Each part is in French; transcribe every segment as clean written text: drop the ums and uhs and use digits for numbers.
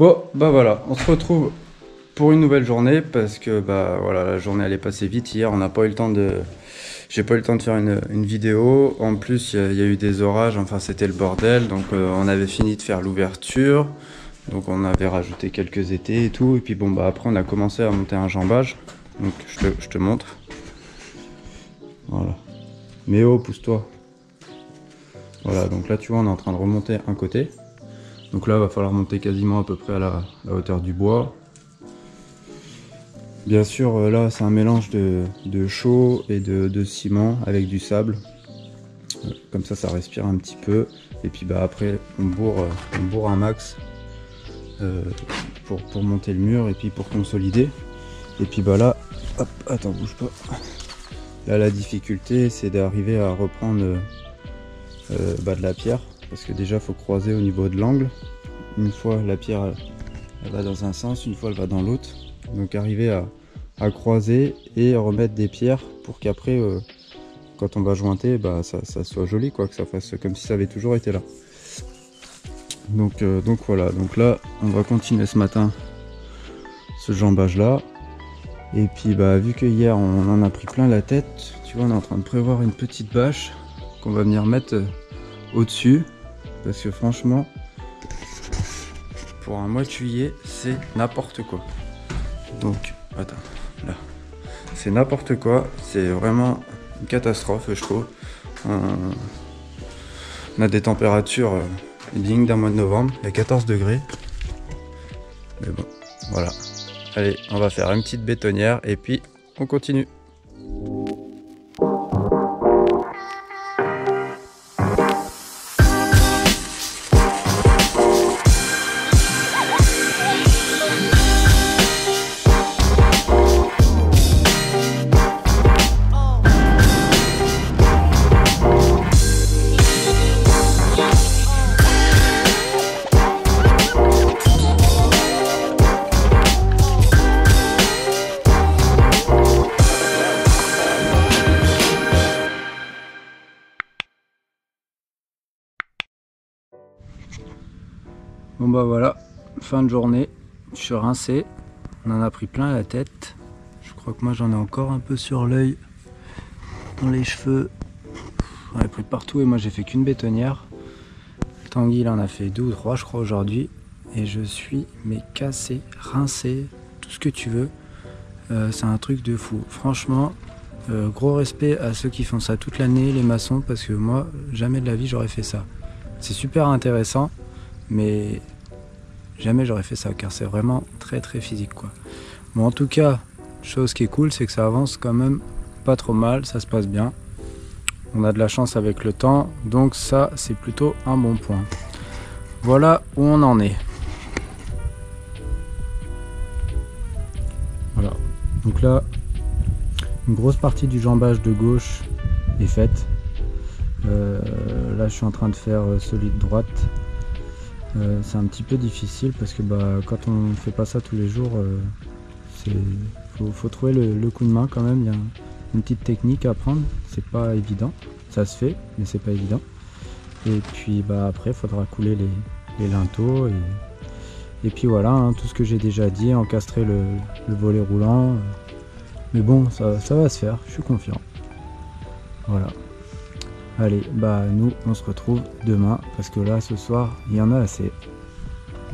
Bon, bah voilà, on se retrouve pour une nouvelle journée parce que bah voilà, la journée elle est passée vite hier, on n'a pas eu le temps de... J'ai pas eu le temps de faire une vidéo. En plus, il y a eu des orages, enfin c'était le bordel. Donc on avait fini de faire l'ouverture. Donc on avait rajouté quelques étés et tout. Et puis bon, bah après on a commencé à monter un jambage. Donc je te montre. Voilà. Mais oh, pousse-toi. Voilà, donc là tu vois, on est en train de remonter un côté. Donc là, il va falloir monter quasiment à peu près à la hauteur du bois. Bien sûr, là, c'est un mélange de chaux et de ciment avec du sable. Comme ça respire un petit peu. Et puis bah, après, on bourre un max pour monter le mur et puis pour consolider. Et puis bah là, hop, attends, bouge pas. Là, la difficulté, c'est d'arriver à reprendre de la pierre. Parce que déjà, il faut croiser au niveau de l'angle. Une fois, la pierre, elle va dans un sens, une fois, elle va dans l'autre. Donc arriver à croiser et remettre des pierres pour qu'après quand on va jointer, bah, ça soit joli, quoi, que ça fasse comme si ça avait toujours été là. Donc voilà, donc là on va continuer ce matin ce jambage là. Et puis bah, vu que hier on en a pris plein la tête, tu vois, on est en train de prévoir une petite bâche qu'on va venir mettre au dessus, parce que franchement pour un mois de juillet c'est n'importe quoi. Donc attends, là c'est n'importe quoi, c'est vraiment une catastrophe je trouve. On a des températures dignes d'un mois de novembre, il y a 14 degrés. Mais bon, voilà. Allez, on va faire une petite bétonnière et puis on continue. Bon bah voilà, fin de journée, je suis rincé, on en a pris plein la tête. Je crois que moi j'en ai encore un peu sur l'œil, dans les cheveux. J'en ai pris partout et moi j'ai fait qu'une bétonnière. Tanguy il en a fait 2 ou 3 je crois aujourd'hui. Et je suis mais cassé, rincé, tout ce que tu veux. C'est un truc de fou. Franchement, gros respect à ceux qui font ça toute l'année, les maçons, parce que moi jamais de la vie j'aurais fait ça. C'est super intéressant, mais jamais j'aurais fait ça car c'est vraiment très physique quoi. Bon, en tout cas, chose qui est cool, c'est que ça avance quand même pas trop mal, ça se passe bien. On a de la chance avec le temps, donc ça c'est plutôt un bon point. Voilà où on en est. Voilà, donc là une grosse partie du jambage de gauche est faite. Là je suis en train de faire celui de droite. C'est un petit peu difficile parce que bah, quand on ne fait pas ça tous les jours, faut trouver le coup de main quand même. Il y a une petite technique à apprendre, c'est pas évident, ça se fait mais c'est pas évident. Et puis bah, après il faudra couler les linteaux et puis voilà, hein, tout ce que j'ai déjà dit, encastrer le volet roulant. Mais bon, ça va se faire, je suis confiant. Voilà. Allez, bah nous on se retrouve demain parce que là ce soir il y en a assez.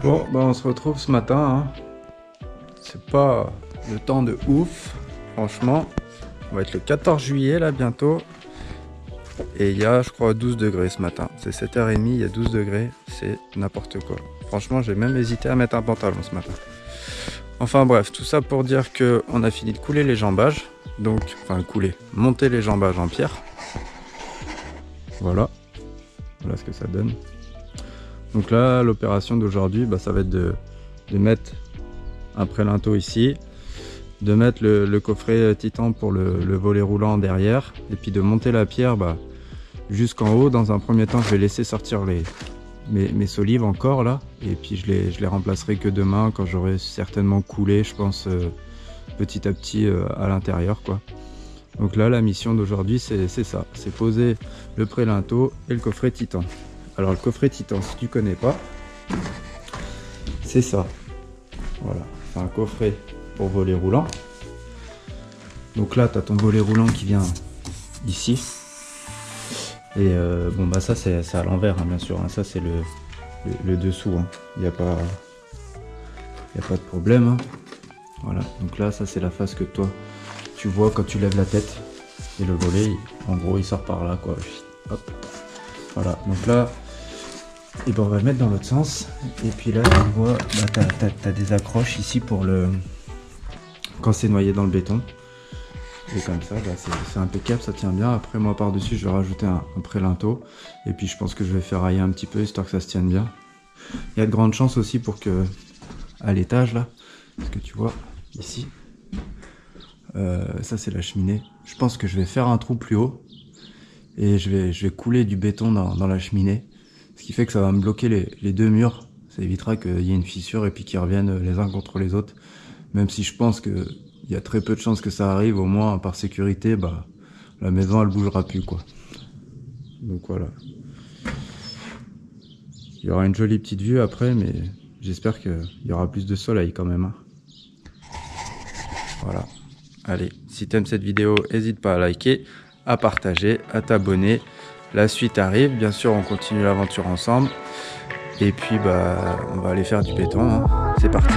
Bon bah on se retrouve ce matin, hein. C'est pas le temps de ouf, franchement. On va être le 14 juillet là bientôt. Et il y a je crois 12 degrés ce matin. C'est 7h30, il y a 12 degrés, c'est n'importe quoi. Franchement j'ai même hésité à mettre un pantalon ce matin. Enfin bref, tout ça pour dire que on a fini de couler les jambages. Donc, enfin monter les jambages en pierre. Voilà ce que ça donne. Donc là l'opération d'aujourd'hui bah, ça va être de mettre un prélinteau ici, de mettre le coffret titan pour le volet roulant derrière et puis de monter la pierre bah, jusqu'en haut. Dans un premier temps je vais laisser sortir mes solives encore là et puis je les remplacerai que demain quand j'aurai certainement coulé je pense petit à petit à l'intérieur quoi. Donc là la mission d'aujourd'hui c'est ça, c'est poser le prélinteau et le coffret titan. Alors le coffret titan, si tu connais pas, c'est ça. Voilà, c'est un coffret pour volet roulant. Donc là, tu as ton volet roulant qui vient ici. Et bon, bah ça, c'est à l'envers, hein, bien sûr. Hein. Ça, c'est le dessous. Hein. Il n'y a pas de problème. Hein. Voilà, donc là, ça, c'est la face que toi, tu vois quand tu lèves la tête. Et le volet, en gros, il sort par là, quoi. Hop. Voilà, donc là, et ben, on va le mettre dans l'autre sens. Et puis là, tu vois, bah, t'as des accroches ici pour le... quand c'est noyé dans le béton. Et comme ça, bah, c'est impeccable, ça tient bien. Après, moi, par-dessus, je vais rajouter un pré-linteau. Et puis, je pense que je vais faire railler un petit peu, histoire que ça se tienne bien. Il y a de grandes chances aussi pour que, à l'étage, là, parce que tu vois, ici, ça, c'est la cheminée. Je pense que je vais faire un trou plus haut. Et je vais couler du béton dans la cheminée. Ce qui fait que ça va me bloquer les deux murs. Ça évitera qu'il y ait une fissure et puis qu'ils reviennent les uns contre les autres. Même si je pense que il y a très peu de chances que ça arrive, au moins par sécurité, bah la maison elle bougera plus, quoi. Donc voilà. Il y aura une jolie petite vue après, mais j'espère qu'il y aura plus de soleil quand même. Hein. Voilà. Allez, si t'aimes cette vidéo, n'hésite pas à liker, à partager, à t'abonner. La suite arrive, bien sûr, on continue l'aventure ensemble. Et puis, bah, on va aller faire du béton. Hein. C'est parti.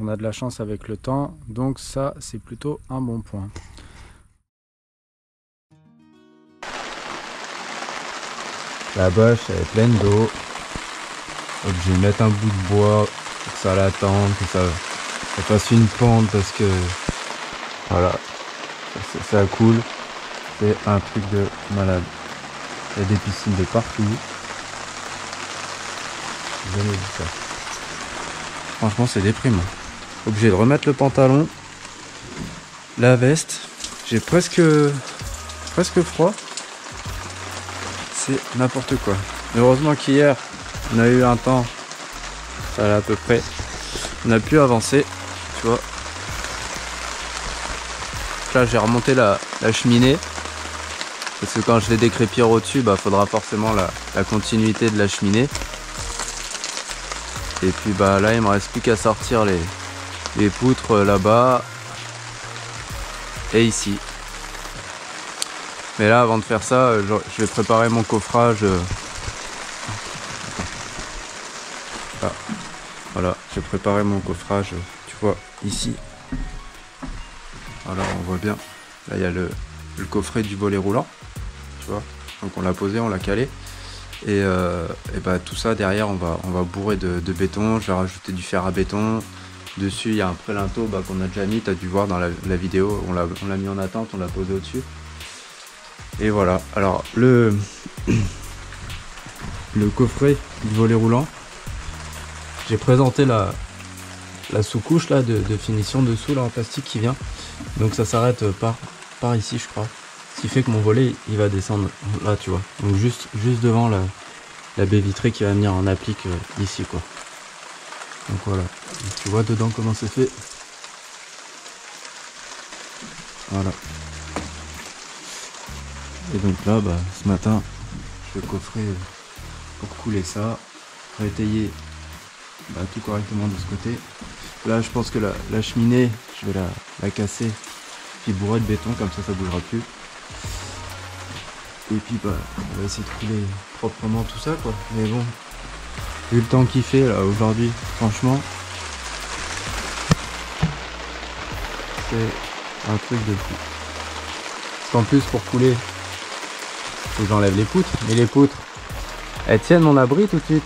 On a de la chance avec le temps, donc ça c'est plutôt un bon point. La bâche elle est pleine d'eau. Je vais mettre un bout de bois pour que ça l'attende, que ça fasse une pente parce que voilà, ça coule. C'est un truc de malade. Il y a des piscines de partout. J'ai jamais vu ça. Franchement c'est déprimant. Obligé de remettre le pantalon, la veste. J'ai presque froid. C'est n'importe quoi. Heureusement qu'hier on a eu un temps, ça allait à peu près. On a pu avancer, tu vois. Là j'ai remonté la cheminée. Parce que quand je vais décrépir au-dessus, bah faudra forcément la continuité de la cheminée. Et puis bah là il me reste plus qu'à sortir les poutres là-bas et ici. Mais là avant de faire ça, je vais préparer mon coffrage. Ah, voilà, j'ai préparé mon coffrage, tu vois, ici. Alors on voit bien, là il y a le coffret du volet roulant, tu vois. Donc on l'a posé, on l'a calé. Et bah, tout ça derrière on va bourrer de béton. Je vais rajouter du fer à béton. Dessus il y a un pré-linteau qu'on a déjà mis, tu as dû voir dans la vidéo, on l'a mis en attente, on l'a posé au-dessus. Et voilà, alors le coffret du volet roulant, j'ai présenté la sous-couche là de finition dessous là en plastique qui vient. Donc ça s'arrête par ici je crois. Ce qui fait que mon volet il va descendre là, tu vois. Donc juste devant la baie vitrée qui va venir en applique ici quoi. Donc voilà. Donc, tu vois dedans comment c'est fait. Voilà. Et donc là bah, ce matin je vais coffrer pour couler ça, rétailler bah, tout correctement de ce côté. Là je pense que la cheminée je vais la casser puis bourrer de béton, comme ça bougera plus. Et puis bah on va essayer de couler proprement tout ça quoi. Mais bon, vu le temps qu'il fait là aujourd'hui, franchement c'est un truc de fou. Parce qu'en plus pour couler, faut que j'enlève les poutres. Mais les poutres, elles tiennent mon abri tout de suite.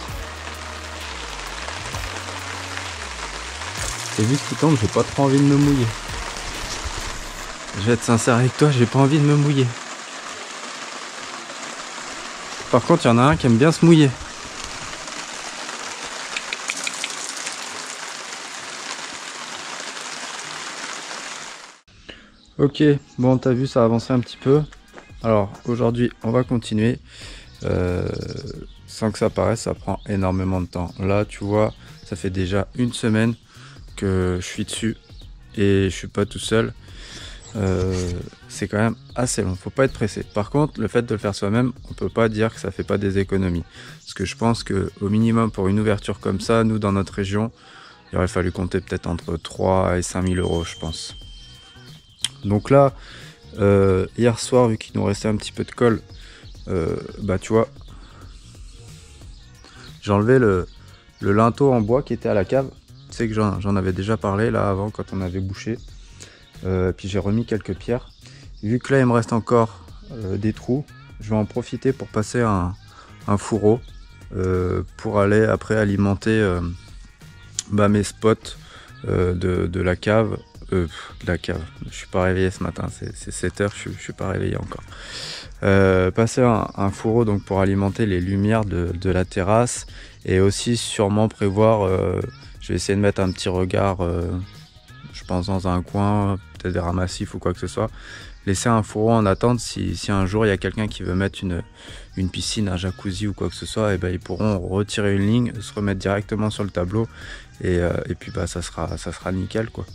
Et vu ce qui tombe, j'ai pas trop envie de me mouiller. Je vais être sincère avec toi, j'ai pas envie de me mouiller. Par contre, il y en a un qui aime bien se mouiller. Ok, bon, t'as vu, ça a avancé un petit peu. Alors, aujourd'hui, on va continuer. Sans que ça paraisse, ça prend énormément de temps. Là, tu vois, ça fait déjà une semaine que je suis dessus et je suis pas tout seul. C'est quand même assez long, faut pas être pressé. Par contre, le fait de le faire soi-même, on peut pas dire que ça fait pas des économies. Parce que je pense que au minimum pour une ouverture comme ça, nous dans notre région, il aurait fallu compter peut-être entre 3 et 5 000 euros, je pense. Donc là, hier soir, vu qu'il nous restait un petit peu de colle, bah tu vois, j'ai enlevé le linteau en bois qui était à la cave. Tu sais que j'en avais déjà parlé là avant quand on avait bouché. Puis j'ai remis quelques pierres. Vu que là il me reste encore des trous, je vais en profiter pour passer un fourreau pour aller après alimenter mes spots de la cave. De la cave, je suis pas réveillé ce matin, c'est 7 h, je suis pas réveillé encore. Passer un fourreau donc pour alimenter les lumières de la terrasse et aussi sûrement prévoir, je vais essayer de mettre un petit regard, je pense dans un coin, peut-être des ramassifs ou quoi que ce soit. Laisser un fourreau en attente si un jour il y a quelqu'un qui veut mettre une piscine, un jacuzzi ou quoi que ce soit, et ben ils pourront retirer une ligne, se remettre directement sur le tableau et puis bah ça sera nickel quoi.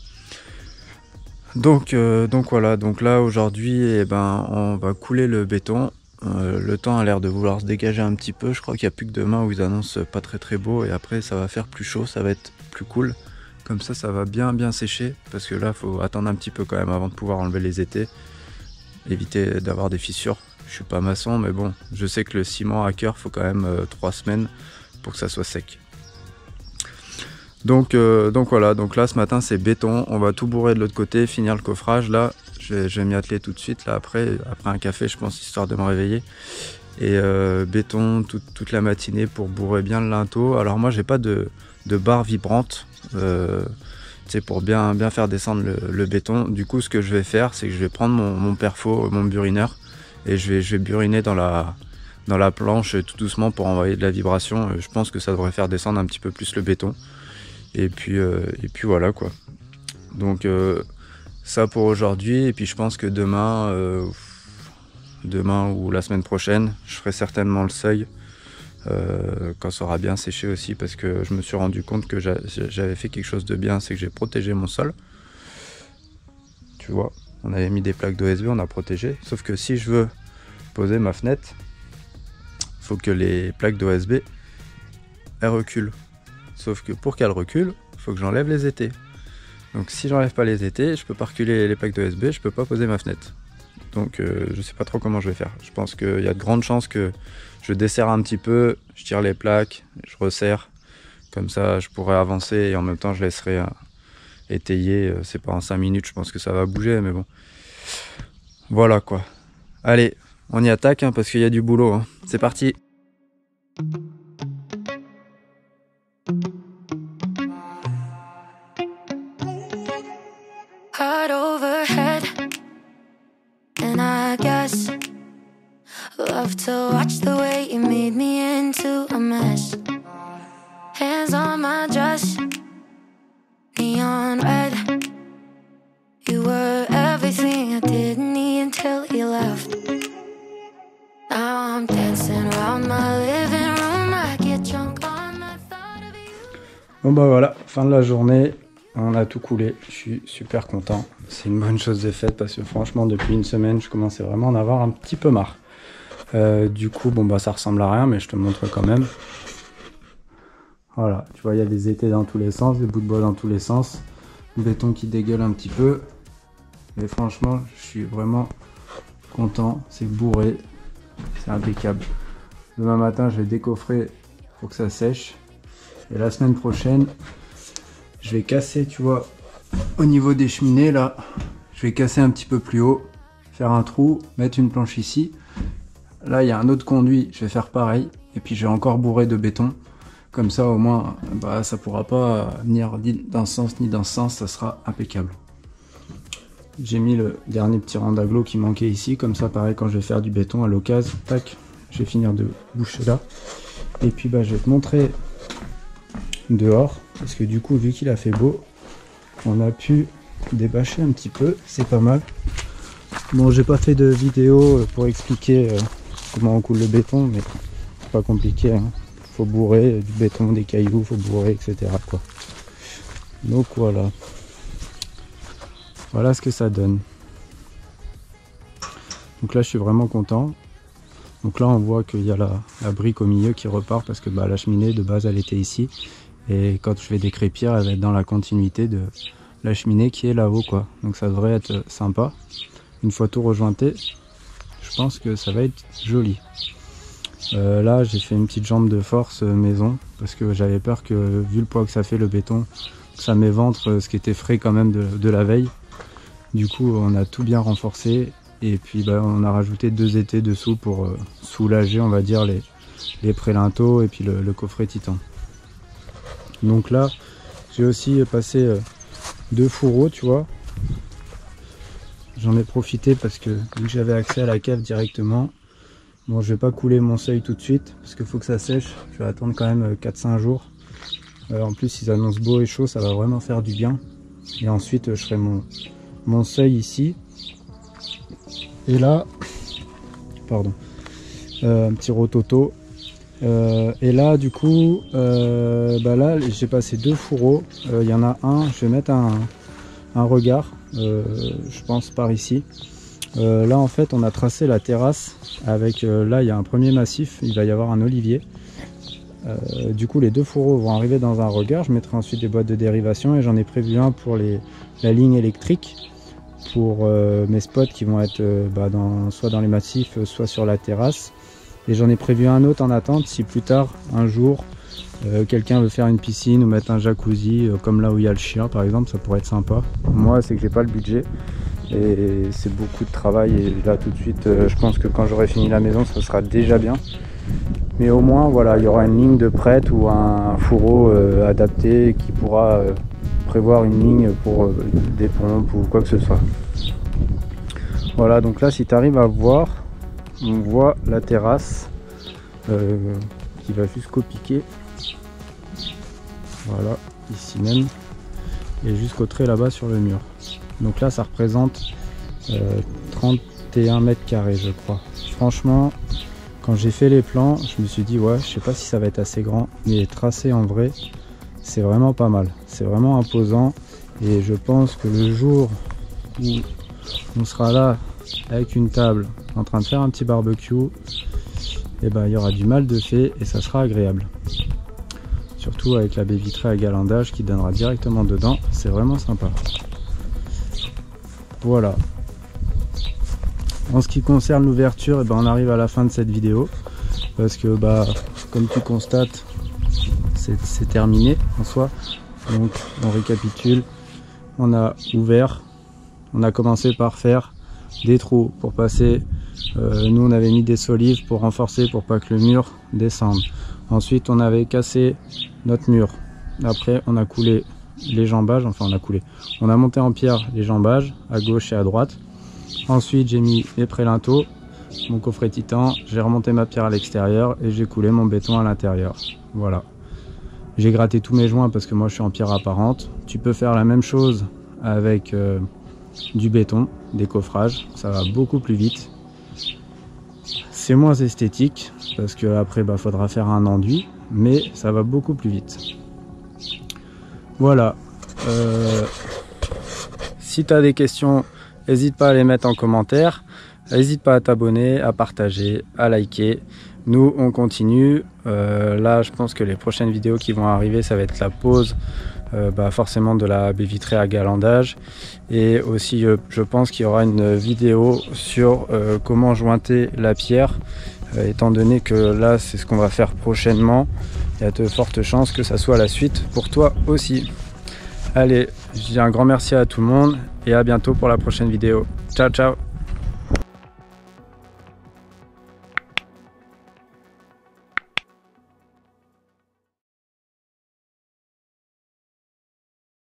Donc voilà, donc là aujourd'hui on va couler le béton. Le temps a l'air de vouloir se dégager un petit peu, je crois qu'il n'y a plus que demain où ils annoncent pas très beau et après ça va faire plus chaud, ça va être plus cool. Comme ça va bien sécher parce que là faut attendre un petit peu quand même avant de pouvoir enlever les étais, éviter d'avoir des fissures. Je suis pas maçon mais bon, je sais que le ciment à cœur faut quand même 3 semaines pour que ça soit sec. Donc voilà, donc là ce matin c'est béton, on va tout bourrer de l'autre côté, finir le coffrage. Là je vais m'y atteler tout de suite là après un café je pense, histoire de me réveiller. Et béton toute la matinée pour bourrer bien le linteau. Alors moi j'ai pas de barre vibrante pour bien faire descendre le béton. Du coup ce que je vais faire c'est que je vais prendre mon perfo, mon burineur et je vais buriner dans la planche tout doucement pour envoyer de la vibration. Je pense que ça devrait faire descendre un petit peu plus le béton. Et puis voilà quoi. Donc ça pour aujourd'hui. Et puis je pense que demain ou la semaine prochaine, je ferai certainement le seuil quand ça aura bien séché aussi, parce que je me suis rendu compte que j'avais fait quelque chose de bien, c'est que j'ai protégé mon sol. Tu vois, on avait mis des plaques d'OSB, on a protégé. Sauf que si je veux poser ma fenêtre, il faut que les plaques d'OSB elles reculent. Sauf que pour qu'elle recule, il faut que j'enlève les étais. Donc si j'enlève pas les étais, je peux pas reculer les plaques d'OSB, je peux pas poser ma fenêtre. Donc je sais pas trop comment je vais faire. Je pense qu'il y a de grandes chances que je desserre un petit peu, je tire les plaques, je resserre. Comme ça je pourrais avancer et en même temps je laisserai étayer. C'est pas en 5 minutes, je pense que ça va bouger, mais bon. Voilà quoi. Allez, on y attaque hein, parce qu'il y a du boulot. Hein. C'est parti. Heart overhead, and I guess love to watch the way you made me into a mess. Hands on my dress, neon red. You were everything I didn't need until you left. Now I'm dancing around my living room. I get drunk on the thought of you. Bon bah voilà, fin de la journée, on a tout coulé, je suis super content. C'est une bonne chose de faite parce que franchement depuis une semaine je commençais vraiment à en avoir un petit peu marre. Du coup bon bah ça ressemble à rien mais je te montre quand même. Voilà, tu vois il y a des étais dans tous les sens, des bouts de bois dans tous les sens, le béton qui dégueule un petit peu. Mais franchement je suis vraiment content, c'est bourré, c'est impeccable. Demain matin je vais décoffrer pour que ça sèche. Et la semaine prochaine je vais casser, tu vois, au niveau des cheminées là, je vais casser un petit peu plus haut, faire un trou, mettre une planche ici. Là il y a un autre conduit, je vais faire pareil. Et puis je vais encore bourrer de béton. Comme ça au moins bah, ça pourra pas venir ni dans ce sens ni dans ce sens, ça sera impeccable. J'ai mis le dernier petit rang d'agglo qui manquait ici, comme ça pareil quand je vais faire du béton à l'occasion, tac, je vais finir de boucher là. Et puis bah je vais te montrer dehors, parce que du coup vu qu'il a fait beau, on a pu débâcher un petit peu, c'est pas mal. Bon j'ai pas fait de vidéo pour expliquer comment on coule le béton, mais c'est pas compliqué, hein. Faut bourrer du béton, des cailloux, faut bourrer, etc. quoi. Donc voilà. Voilà ce que ça donne. Donc là je suis vraiment content. Donc là on voit qu'il y a la brique au milieu qui repart parce que bah, la cheminée de base elle était ici. Et quand je vais décrépir elle va être dans la continuité de la cheminée qui est là-haut quoi. Donc ça devrait être sympa. Une fois tout rejointé, je pense que ça va être joli. Là j'ai fait une petite jambe de force maison parce que j'avais peur que vu le poids que ça fait le béton, ça m'éventre ce qui était frais quand même de la veille. Du coup on a tout bien renforcé et puis bah, on a rajouté 2 étais dessous pour soulager on va dire les prélinteaux et puis le coffret titan. Donc là j'ai aussi passé 2 fourreaux tu vois. J'en ai profité parce que vu que j'avais accès à la cave directement. Bon je vais pas couler mon seuil tout de suite parce qu'il faut que ça sèche. Je vais attendre quand même 4-5 jours. En plus ils annoncent beau et chaud, ça va vraiment faire du bien. Et ensuite je ferai mon seuil ici. Et là, pardon, un petit rototo. Et là du coup, bah là j'ai passé 2 fourreaux. Il y en a un, je vais mettre un regard, je pense par ici. Là en fait on a tracé la terrasse avec, là il y a un premier massif, il va y avoir un olivier. Du coup les 2 fourreaux vont arriver dans un regard, je mettrai ensuite des boîtes de dérivation et j'en ai prévu un pour la ligne électrique pour mes spots qui vont être soit dans les massifs soit sur la terrasse. Et j'en ai prévu un autre en attente si plus tard un jour quelqu'un veut faire une piscine ou mettre un jacuzzi comme là où il y a le chien par exemple, ça pourrait être sympa. Moi c'est que j'ai pas le budget et c'est beaucoup de travail et là tout de suite je pense que quand j'aurai fini la maison ça sera déjà bien. Mais au moins voilà, il y aura une ligne de prête ou un fourreau adapté qui pourra prévoir une ligne pour des pompes ou quoi que ce soit. Voilà, donc là si tu arrives à voir, on voit la terrasse qui va jusqu'au piquet. Voilà, ici même. Et jusqu'au trait là-bas sur le mur. Donc là ça représente 31 mètres carrés je crois. Franchement, quand j'ai fait les plans, je me suis dit ouais, je sais pas si ça va être assez grand, mais tracé en vrai, c'est vraiment pas mal. C'est vraiment imposant et je pense que le jour où on sera là avec une table en train de faire un petit barbecue, et ben il y aura du mal de fait et ça sera agréable. Surtout avec la baie vitrée à galandage qui donnera directement dedans, c'est vraiment sympa. Voilà. En ce qui concerne l'ouverture, on arrive à la fin de cette vidéo parce que comme tu constates, c'est terminé en soi. Donc on récapitule, on a ouvert, on a commencé par faire des trous pour passer. Nous on avait mis des solives pour renforcer, pour pas que le mur descende. Ensuite on avait cassé notre mur. Après on a coulé les jambages, enfin on a monté en pierre les jambages à gauche et à droite. Ensuite j'ai mis mes prélinteaux, mon coffret titan, j'ai remonté ma pierre à l'extérieur et j'ai coulé mon béton à l'intérieur. Voilà. J'ai gratté tous mes joints parce que moi je suis en pierre apparente. Tu peux faire la même chose avec du béton, des coffrages, ça va beaucoup plus vite. C'est moins esthétique parce que après faudra faire un enduit, mais ça va beaucoup plus vite. Voilà. Si tu as des questions, n'hésite pas à les mettre en commentaire. N'hésite pas à t'abonner, à partager, à liker. Nous, on continue. Là, je pense que les prochaines vidéos qui vont arriver, ça va être la pose forcément de la baie vitrée à galandage. Et aussi, je pense qu'il y aura une vidéo sur comment jointer la pierre. Étant donné que là, c'est ce qu'on va faire prochainement. Il y a de fortes chances que ça soit la suite pour toi aussi. Allez, je dis un grand merci à tout le monde et à bientôt pour la prochaine vidéo. Ciao, ciao!